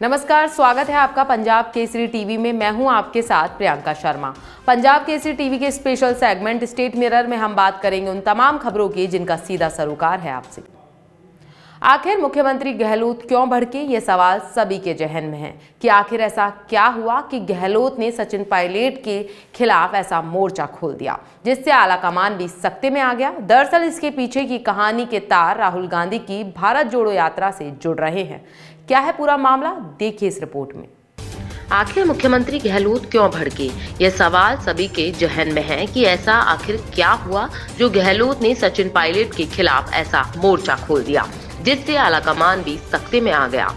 नमस्कार, स्वागत है आपका पंजाब केसरी टीवी में। मैं हूं आपके साथ प्रियंका शर्मा। पंजाब केसरी टीवी के स्पेशल सेगमेंट स्टेट मिरर में हम बात करेंगे उन तमाम खबरों की जिनका सीधा सरोकार है आपसे। आखिर मुख्यमंत्री गहलोत क्यों भड़के, ये सवाल सभी के जहन में है कि आखिर ऐसा क्या हुआ कि गहलोत ने सचिन पायलट के खिलाफ ऐसा मोर्चा खोल दिया जिससे आलाकमान भी सख्ते में आ गया। दरअसल इसके पीछे की कहानी के तार राहुल गांधी की भारत जोड़ो यात्रा से जुड़ रहे हैं। क्या है पूरा मामला, देखिए इस रिपोर्ट में। आखिर मुख्यमंत्री गहलोत क्यों भड़के, यह सवाल सभी के जहन में है कि ऐसा आखिर क्या हुआ जो गहलोत ने सचिन पायलट के खिलाफ ऐसा मोर्चा खोल दिया जिससे आलाकमान भी सख्ते में आ गया।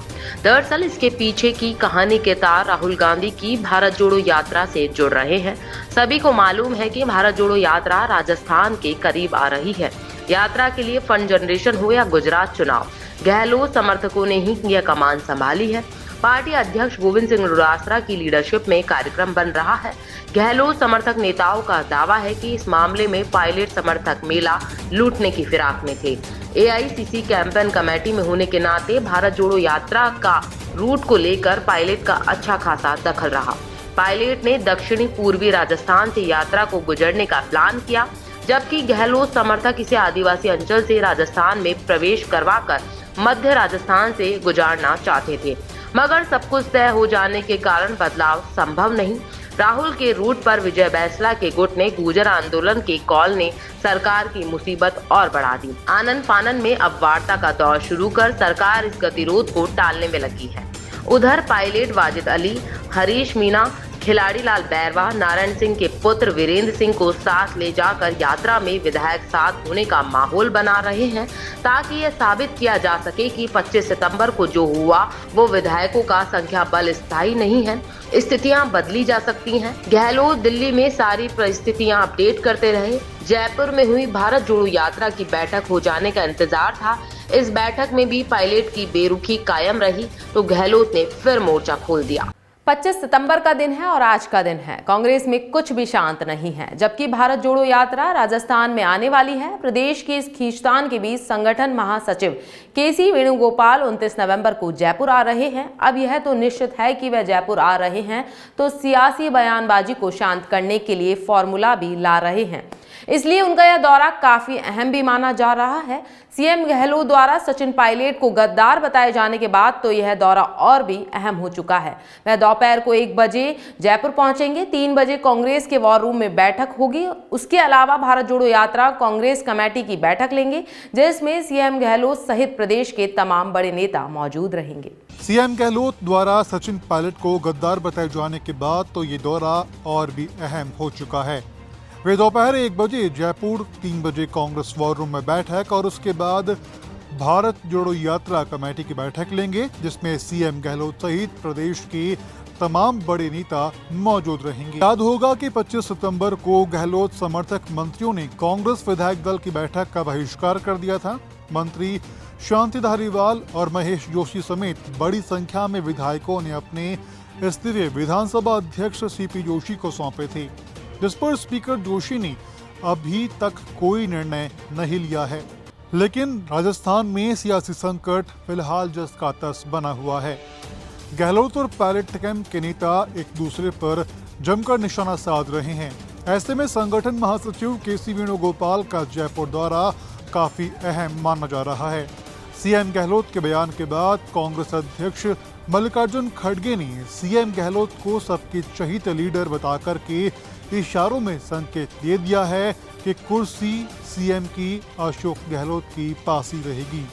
दरअसल इसके पीछे की कहानी के तार राहुल गांधी की भारत जोड़ो यात्रा से जुड़ रहे हैं। सभी को मालूम है कि भारत जोड़ो यात्रा राजस्थान के करीब आ रही है। यात्रा के लिए फंड जनरेशन हो या गुजरात चुनाव, गहलोत समर्थकों ने ही यह कमान संभाली है। पार्टी अध्यक्ष गोविंद सिंह डोटासरा की लीडरशिप में कार्यक्रम बन रहा है। गहलोत समर्थक नेताओं का दावा है कि इस मामले में पायलट समर्थक मेला लूटने की फिराक में थे। एआईसीसी कैंपेन कमेटी में होने के नाते भारत जोड़ो यात्रा का रूट को लेकर पायलट का अच्छा खासा दखल रहा। पायलट ने दक्षिणी पूर्वी राजस्थान से यात्रा को गुजरने का प्लान किया, जबकि गहलोत समर्थक इसे आदिवासी अंचल से राजस्थान में प्रवेश करवाकर मध्य राजस्थान से गुजारना चाहते थे, मगर सब कुछ तय हो जाने के कारण बदलाव संभव नहीं। राहुल के रूट पर विजय बैसला के गुट ने गुर्जर आंदोलन के कॉल ने सरकार की मुसीबत और बढ़ा दी। आनन फानन में अब वार्ता का दौर शुरू कर सरकार इस गतिरोध को टालने में लगी है। उधर पायलट वाजिद अली, हरीश मीणा, खिलाड़ी लाल बैरवा, नारायण सिंह के पुत्र वीरेंद्र सिंह को साथ ले जाकर यात्रा में विधायक साथ होने का माहौल बना रहे हैं ताकि यह साबित किया जा सके कि 25 सितंबर को जो हुआ वो विधायकों का संख्या बल स्थायी नहीं है, स्थितियां बदली जा सकती हैं। गहलोत दिल्ली में सारी परिस्थितियां अपडेट करते रहे। जयपुर में हुई भारत जोड़ो यात्रा की बैठक हो जाने का इंतजार था। इस बैठक में भी पायलट की बेरुखी कायम रही तो गहलोत ने फिर मोर्चा खोल दिया। 25 सितंबर का दिन है और आज का दिन है। कांग्रेस में कुछ भी शांत नहीं है। जबकि भारत जोड़ो यात्रा राजस्थान में आने वाली है, प्रदेश की इस खींचतान के बीच संगठन महासचिव केसी वेणुगोपाल 29 नवंबर को जयपुर आ रहे हैं। अब यह तो निश्चित है कि वह जयपुर आ रहे हैं तो सियासी बयानबाजी को शांत करने के लिए फॉर्मूला भी ला रहे हैं, इसलिए उनका यह दौरा काफी अहम भी माना जा रहा है। सीएम गहलोत द्वारा सचिन पायलट को गद्दार बताए जाने के बाद तो यह दौरा और भी अहम हो चुका है। वह दोपहर को 1 बजे जयपुर पहुंचेंगे। 3 बजे कांग्रेस के वॉर रूम में बैठक होगी। उसके अलावा भारत जोड़ो यात्रा कांग्रेस कमेटी की बैठक लेंगे जिसमें सीएम गहलोत सहित प्रदेश के तमाम बड़े नेता मौजूद रहेंगे। सीएम गहलोत द्वारा सचिन पायलट को गद्दार बताए जाने के बाद तो ये दौरा और भी अहम हो चुका है। वे दोपहर 1 बजे जयपुर, 3 बजे कांग्रेस वॉर रूम में बैठक और उसके बाद भारत जोड़ो यात्रा कमेटी की बैठक लेंगे जिसमें सीएम गहलोत सहित प्रदेश के तमाम बड़े नेता मौजूद रहेंगे। याद होगा कि 25 सितंबर को गहलोत समर्थक मंत्रियों ने कांग्रेस विधायक दल की बैठक का बहिष्कार कर दिया था। मंत्री शांति धारीवाल और महेश जोशी समेत बड़ी संख्या में विधायकों ने अपने इस्तीफे विधानसभा अध्यक्ष सीपी जोशी को सौंपे थे, जिस पर स्पीकर जोशी ने अभी तक कोई निर्णय नहीं लिया है। लेकिन राजस्थान में सियासी संकट फिलहाल जस का तस बना हुआ है। गहलोत और पायलट कैंप के नेता एक दूसरे पर जमकर निशाना साध रहे हैं। ऐसे में संगठन महासचिव केसी वेणुगोपाल का जयपुर दौरा काफी अहम माना जा रहा है। सीएम गहलोत के बयान के बाद कांग्रेस अध्यक्ष मल्लिकार्जुन खड़गे ने सीएम गहलोत को सबके चहीते लीडर बताकर के इशारों में संकेत दे दिया है कि कुर्सी सीएम की अशोक गहलोत की पास ही रहेगी।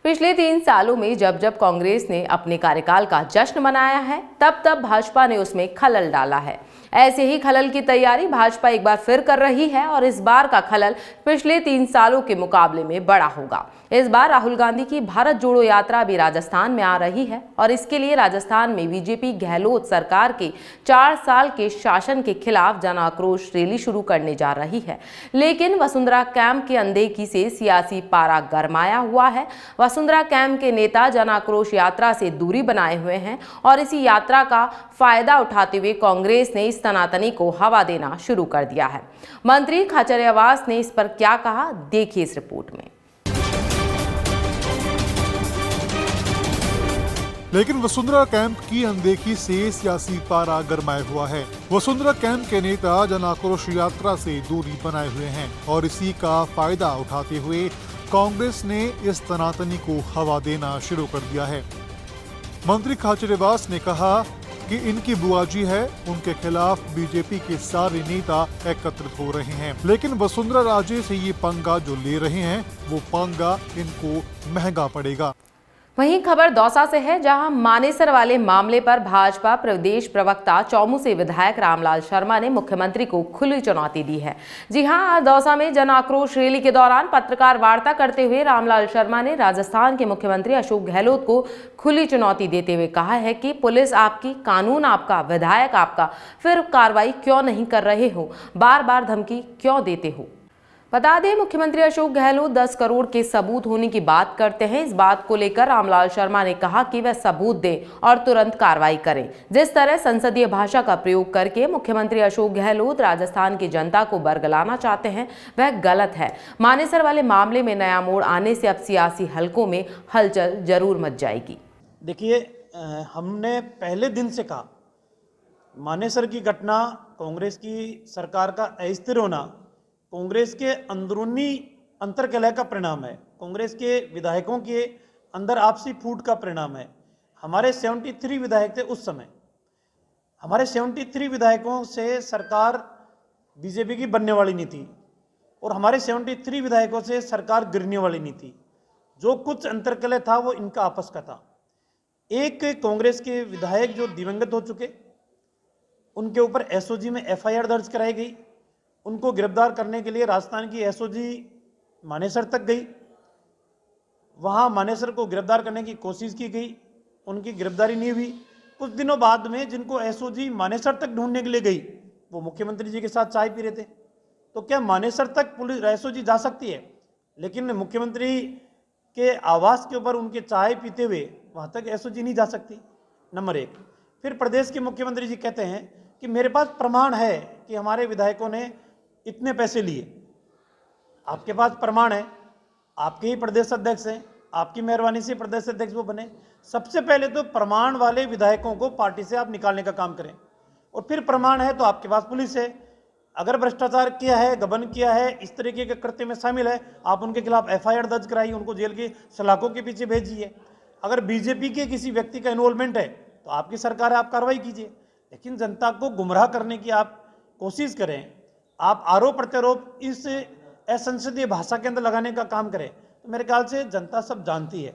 पिछले 3 सालों में जब जब कांग्रेस ने अपने कार्यकाल का जश्न मनाया है तब तब भाजपा ने उसमें खलल डाला है। ऐसे ही खलल की तैयारी भाजपा एक बार फिर कर रही है और इस बार का खलल पिछले 3 सालों के मुकाबले में बड़ा होगा। इस बार राहुल गांधी की भारत जोड़ो यात्रा भी राजस्थान में आ रही है और इसके लिए राजस्थान में बीजेपी गहलोत सरकार के 4 साल के शासन के खिलाफ जन आक्रोश रैली शुरू करने जा रही है। लेकिन वसुंधरा कैंप की अनदेखी से सियासी पारा गरमाया हुआ है। वसुंधरा कैंप के नेता जन आक्रोश यात्रा से दूरी बनाए हुए हैं और इसी यात्रा का फायदा उठाते हुए कांग्रेस ने इस तनातनी को हवा देना शुरू कर दिया है। मंत्री खाचरियावास ने इस पर क्या कहा, देखिए इस रिपोर्ट में। लेकिन वसुंधरा कैंप की अनदेखी से सियासी पारा गरमाया हुआ है। वसुंधरा कैंप के नेता जन आक्रोश यात्रा से दूरी बनाए हुए हैं और इसी का फायदा उठाते हुए कांग्रेस ने इस तनातनी को हवा देना शुरू कर दिया है। मंत्री खाचरियावास ने कहा कि इनकी बुआजी है, उनके खिलाफ बीजेपी के सारे नेता एकत्रित हो रहे हैं, लेकिन वसुंधरा राजे से ये पंगा जो ले रहे हैं वो पंगा इनको महंगा पड़ेगा। वहीं खबर दौसा से है, जहां मानेसर वाले मामले पर भाजपा प्रदेश प्रवक्ता चौमू से विधायक रामलाल शर्मा ने मुख्यमंत्री को खुली चुनौती दी है। जी हां, आज दौसा में जन आक्रोश रैली के दौरान पत्रकार वार्ता करते हुए रामलाल शर्मा ने राजस्थान के मुख्यमंत्री अशोक गहलोत को खुली चुनौती देते हुए कहा है कि पुलिस आपकी, कानून आपका, विधायक आपका, फिर कार्रवाई क्यों नहीं कर रहे हो, बार बार धमकी क्यों देते हो। बता दें, मुख्यमंत्री अशोक गहलोत 10 करोड़ के सबूत होने की बात करते हैं। इस बात को लेकर रामलाल शर्मा ने कहा कि वह सबूत दें और तुरंत कार्रवाई करें। जिस तरह संसदीय भाषा का प्रयोग करके मुख्यमंत्री अशोक गहलोत राजस्थान की जनता को बरगलाना चाहते हैं, वह गलत है। मानेसर वाले मामले में नया मोड़ आने से अब सियासी हलकों में हलचल जरूर मच जाएगी। देखिए, हमने पहले दिन से कहा, मानेसर की घटना कांग्रेस की सरकार का अस्थिर होना कांग्रेस के अंदरूनी अंतर्कलह का परिणाम है। कांग्रेस के विधायकों के अंदर आपसी फूट का परिणाम है। हमारे 73 विधायक थे उस समय। हमारे 73 विधायकों से सरकार बीजेपी की बनने वाली नहीं थी और हमारे 73 विधायकों से सरकार गिरने वाली नहीं थी। जो कुछ अंतर्कलह था वो इनका आपस का था। एक कांग्रेस के विधायक जो दिवंगत हो चुके, उनके ऊपर एसओजी में एफआईआर दर्ज कराई गई। उनको गिरफ्तार करने के लिए राजस्थान की एसओजी मानेसर तक गई। वहां मानेसर को गिरफ्तार करने की कोशिश की गई, उनकी गिरफ्तारी नहीं हुई। कुछ दिनों बाद में जिनको एसओजी मानेसर तक ढूंढने के लिए गई, वो मुख्यमंत्री जी के साथ चाय पी रहे थे। तो क्या मानेसर तक पुलिस एसओजी जा सकती है, लेकिन मुख्यमंत्री के आवास के ऊपर उनके चाय पीते हुए वहां तक एसओजी नहीं जा सकती? नंबर एक। फिर प्रदेश के मुख्यमंत्री जी कहते हैं कि मेरे पास प्रमाण है कि हमारे विधायकों ने इतने पैसे लिए। आपके पास प्रमाण है, आपके ही प्रदेश अध्यक्ष हैं, आपकी मेहरबानी से प्रदेश अध्यक्ष वो बने। सबसे पहले तो प्रमाण वाले विधायकों को पार्टी से आप निकालने का काम करें, और फिर प्रमाण है तो आपके पास पुलिस है। अगर भ्रष्टाचार किया है, गबन किया है, इस तरीके के कृत्य में शामिल है, आप उनके खिलाफ एफआईआर दर्ज कराइए, उनको जेल की सलाखों के पीछे भेजिए। अगर बीजेपी के किसी व्यक्ति का इन्वॉल्वमेंट है तो आपकी सरकार है, आप कार्रवाई कीजिए। लेकिन जनता को गुमराह करने की आप कोशिश करें, आप आरोप प्रत्यारोप इस असंसदीय भाषा के अंदर लगाने का काम करें, तो मेरे ख्याल से जनता सब जानती है।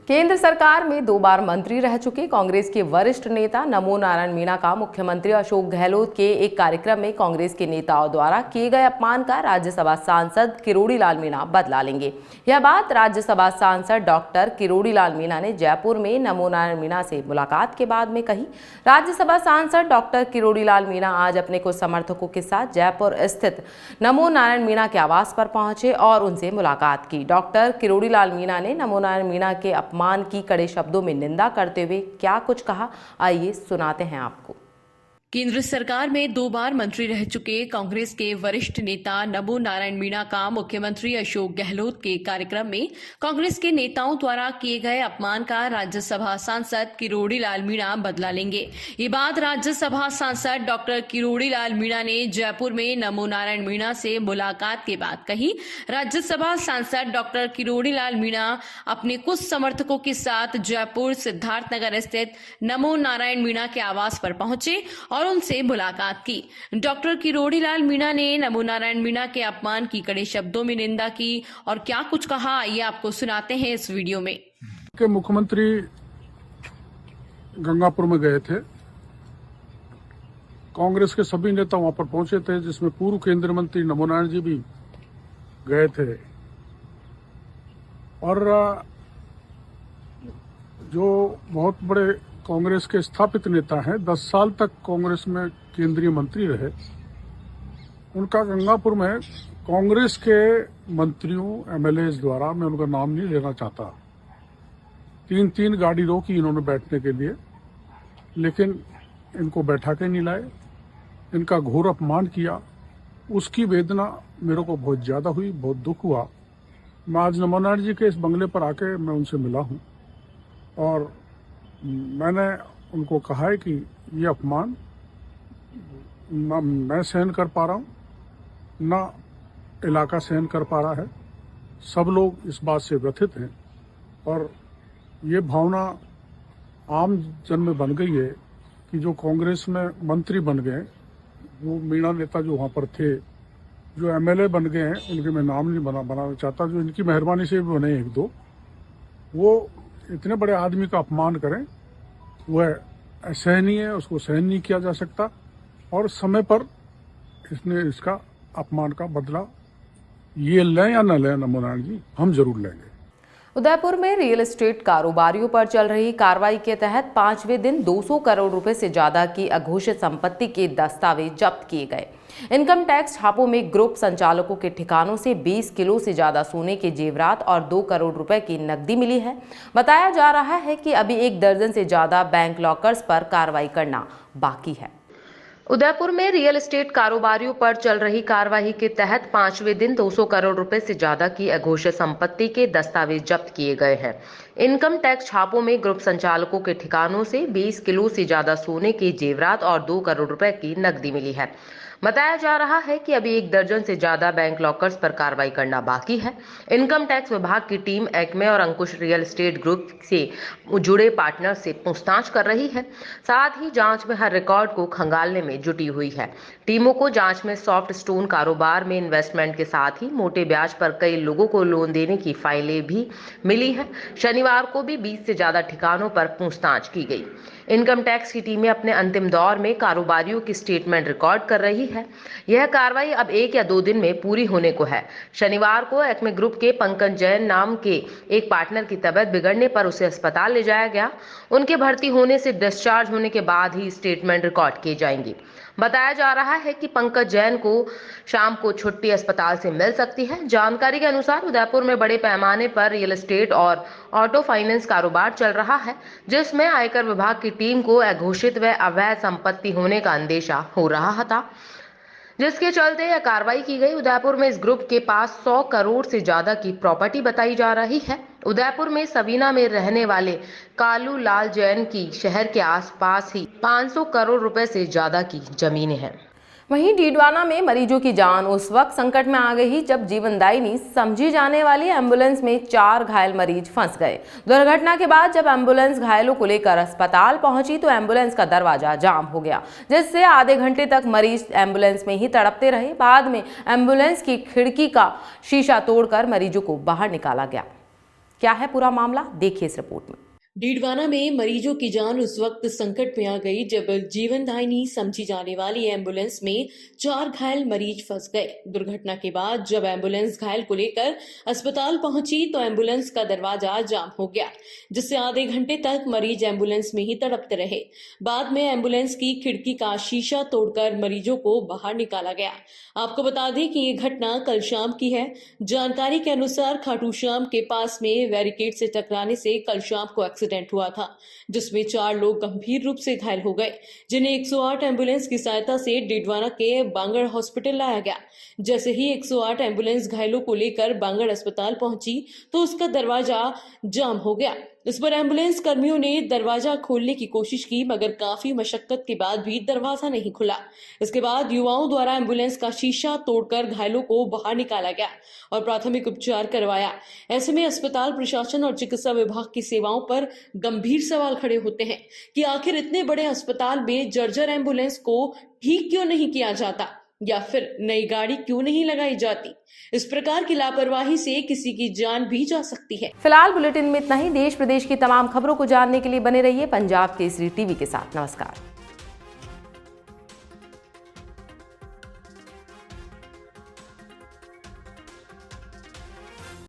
केंद्र सरकार में 2 बार मंत्री रह चुके कांग्रेस के वरिष्ठ नेता नमो नारायण मीणा का मुख्यमंत्री अशोक गहलोत के एक कार्यक्रम में कांग्रेस के नेताओं द्वारा किए गए अपमान का राज्यसभा सांसद किरोड़ी लाल मीणा बदला लेंगे। यह बात राज्यसभा सांसद डॉक्टर किरोड़ी लाल मीणा ने जयपुर में नमो नारायण मीणा से मुलाकात के बाद में कही। राज्यसभा सांसद डॉक्टर किरोड़ी लाल मीणा आज अपने कुछ समर्थकों के साथ जयपुर स्थित नमो नारायण मीणा के आवास पर पहुंचे और उनसे मुलाकात की। डॉक्टर किरोड़ी लाल मीणा ने नमो नारायण मीणा के अपमान की कड़े शब्दों में निंदा करते हुए क्या कुछ कहा, आइए सुनाते हैं आपको। केंद्र सरकार में 2 बार मंत्री रह चुके कांग्रेस के वरिष्ठ नेता नमो नारायण मीणा का मुख्यमंत्री अशोक गहलोत के कार्यक्रम में कांग्रेस के नेताओं द्वारा किए गए अपमान का राज्यसभा सांसद किरोड़ी लाल मीणा बदला लेंगे। ये बात राज्यसभा सांसद डॉक्टर किरोड़ी लाल मीणा ने जयपुर में नमो नारायण मीणा से मुलाकात के बाद कही। राज्यसभा सांसद डॉक्टर किरोड़ी लाल मीणा अपने कुछ समर्थकों के साथ जयपुर सिद्धार्थनगर स्थित नमो नारायण मीणा के आवास पर पहुंचे और उनसे मुलाकात की। डॉक्टर किरोड़ी लाल मीणा ने नमो नारायण मीणा के अपमान की कड़े शब्दों में निंदा की और क्या कुछ कहा, ये आपको सुनाते हैं इस वीडियो में। के मुख्यमंत्री गंगापुर में गए थे, कांग्रेस के सभी नेता वहां पर पहुंचे थे, जिसमें पूर्व केंद्रीय मंत्री नमो नारायण जी भी गए थे। और जो बहुत बड़े कांग्रेस के स्थापित नेता हैं, 10 साल तक कांग्रेस में केंद्रीय मंत्री रहे, उनका गंगापुर में कांग्रेस के मंत्रियों एमएलए द्वारा, मैं उनका नाम नहीं लेना चाहता, 3 गाड़ी रोकी इन्होंने बैठने के लिए, लेकिन इनको बैठा के नहीं लाए, इनका घोर अपमान किया। उसकी वेदना मेरे को बहुत ज़्यादा हुई, बहुत दुख हुआ। मैं आज नमो नारायण जी के इस बंगले पर आके मैं उनसे मिला हूँ और मैंने उनको कहा है कि ये अपमान ना मैं सहन कर पा रहा हूँ, ना इलाका सहन कर पा रहा है। सब लोग इस बात से व्यथित हैं और ये भावना आम जन में बन गई है कि जो कांग्रेस में मंत्री बन गए, वो मीणा नेता जो वहाँ पर थे, जो एमएलए बन गए हैं, उनके मैं नाम नहीं बनाना चाहता, जो इनकी मेहरबानी से भी बने एक दो, वो इतने बड़े आदमी का अपमान करें, वह असहनीय है, उसको सहन नहीं किया जा सकता और समय पर इसने इसका अपमान का बदला ये लें या न लें नमो नारायण जी, हम जरूर लेंगे। उदयपुर में रियल एस्टेट कारोबारियों पर चल रही कार्रवाई के तहत 5वें दिन 200 करोड़ रुपए से ज्यादा की अघोषित संपत्ति के दस्तावेज जब्त किए गए। इनकम टैक्स छापों में ग्रुप संचालकों के ठिकानों से 20 किलो से ज्यादा सोने के जेवरात और 2 करोड़ रुपए की नकदी मिली है। बताया जा रहा है कि अभी 1 दर्जन से ज्यादा बैंक लॉकर्स पर कार्रवाई करना बाकी है। उदयपुर में रियल एस्टेट कारोबारियों पर चल रही कार्रवाई के तहत 5वें दिन 200 करोड़ रुपए से ज्यादा की अघोषित संपत्ति के दस्तावेज जब्त किए गए हैं। इनकम टैक्स छापों में ग्रुप संचालकों के ठिकानों से 20 किलो से ज्यादा सोने के जेवरात और 2 करोड़ रुपए की नकदी मिली है। बताया जा रहा है कि अभी 1 दर्जन से ज्यादा बैंक लॉकर्स पर कार्रवाई करना बाकी है। इनकम टैक्स विभाग की टीम एक्मे और अंकुश रियल एस्टेट ग्रुप से जुड़े पार्टनर से पूछताछ कर रही है। साथ ही जांच में हर रिकॉर्ड को खंगालने में जुटी हुई है। टीमों को जांच में सॉफ्ट स्टोन कारोबार में इन्वेस्टमेंट के साथ ही मोटे ब्याज पर कई लोगों को लोन देने की फाइलें भी मिली हैं। शनिवार को भी 20 से ज्यादा ठिकानों पर पूछताछ की गई। इनकम टैक्स की टीमें अपने अंतिम दौर में कारोबारियों की स्टेटमेंट रिकॉर्ड कर रही है। यह कार्रवाई अब 1 या 2 दिन में पूरी होने को है। शनिवार को एक्मे ग्रुप के पंकज जैन नाम के एक पार्टनर की तबीयत बिगड़ने पर उसे अस्पताल ले जाया गया। उनके भर्ती होने से डिस्चार्ज होने के बाद ही स्टेटमेंट रिकॉर्ड किए जाएंगे। बताया जा रहा है कि पंकज जैन को शाम को छुट्टी अस्पताल से मिल सकती है। जानकारी के अनुसार उदयपुर में बड़े पैमाने पर रियल एस्टेट और ऑटो फाइनेंस कारोबार चल रहा है, जिसमें आयकर विभाग की टीम को अघोषित व अवैध संपत्ति होने का अंदेशा हो रहा था, जिसके चलते यह कार्रवाई की गई। उदयपुर में इस ग्रुप के पास 100 करोड़ से ज्यादा की प्रॉपर्टी बताई जा रही है। उदयपुर में सवीना में रहने वाले कालू लाल जैन की शहर के आसपास ही 500 करोड़ रुपए से ज्यादा की जमीनें हैं। वहीं डीडवाना में मरीजों की जान उस वक्त संकट में आ गई जब जीवनदायिनी समझी जाने वाली एम्बुलेंस में 4 घायल मरीज फंस गए। दुर्घटना के बाद जब एम्बुलेंस घायलों को लेकर अस्पताल पहुंची तो एम्बुलेंस का दरवाजा जाम हो गया, जिससे आधे घंटे तक मरीज एम्बुलेंस में ही तड़पते रहे। बाद में एम्बुलेंस की खिड़की का शीशा तोड़कर मरीजों को बाहर निकाला गया। क्या है पूरा मामला, देखिए इस रिपोर्ट में। डीडवाना में मरीजों की जान उस वक्त संकट में आ गई जब जीवनदायिनी समझी जाने वाली एम्बुलेंस में 4 घायल मरीज फंस गए। दुर्घटना के बाद जब एम्बुलेंस घायल को लेकर अस्पताल पहुंची तो एम्बुलेंस का दरवाजा जाम हो गया, जिससे आधे घंटे तक मरीज एम्बुलेंस में ही तड़पते रहे। बाद में एम्बुलेंस की खिड़की का शीशा तोड़कर मरीजों को बाहर निकाला गया। आपको बता दें कि ये घटना कल शाम की है। जानकारी के अनुसार खाटू श्याम के पास में बैरिकेड से टकराने से कल शाम को एक्सीडेंट हुआ था, जिसमें 4 लोग गंभीर रूप से घायल हो गए, जिन्हें 108 एम्बुलेंस की सहायता से डीडवाना के बांगड़ हॉस्पिटल लाया गया। जैसे ही 108 एम्बुलेंस घायलों को लेकर बांगड़ अस्पताल पहुंची तो उसका दरवाजा जाम हो गया। इस पर एम्बुलेंस कर्मियों ने दरवाजा खोलने की कोशिश की, मगर काफी मशक्कत के बाद भी दरवाजा नहीं खुला। इसके बाद युवाओं द्वारा एम्बुलेंस का शीशा तोड़कर घायलों को बाहर निकाला गया और प्राथमिक उपचार करवाया। ऐसे में अस्पताल प्रशासन और चिकित्सा विभाग की सेवाओं पर गंभीर सवाल खड़े होते हैं कि आखिर इतने बड़े अस्पताल में जर्जर एम्बुलेंस को ठीक क्यों नहीं किया जाता, या फिर नई गाड़ी क्यों नहीं लगाई जाती। इस प्रकार की लापरवाही से किसी की जान भी जा सकती है। फिलहाल बुलेटिन में इतना ही। देश प्रदेश की तमाम खबरों को जानने के लिए बने रहिए पंजाब केसरी टीवी के साथ। नमस्कार।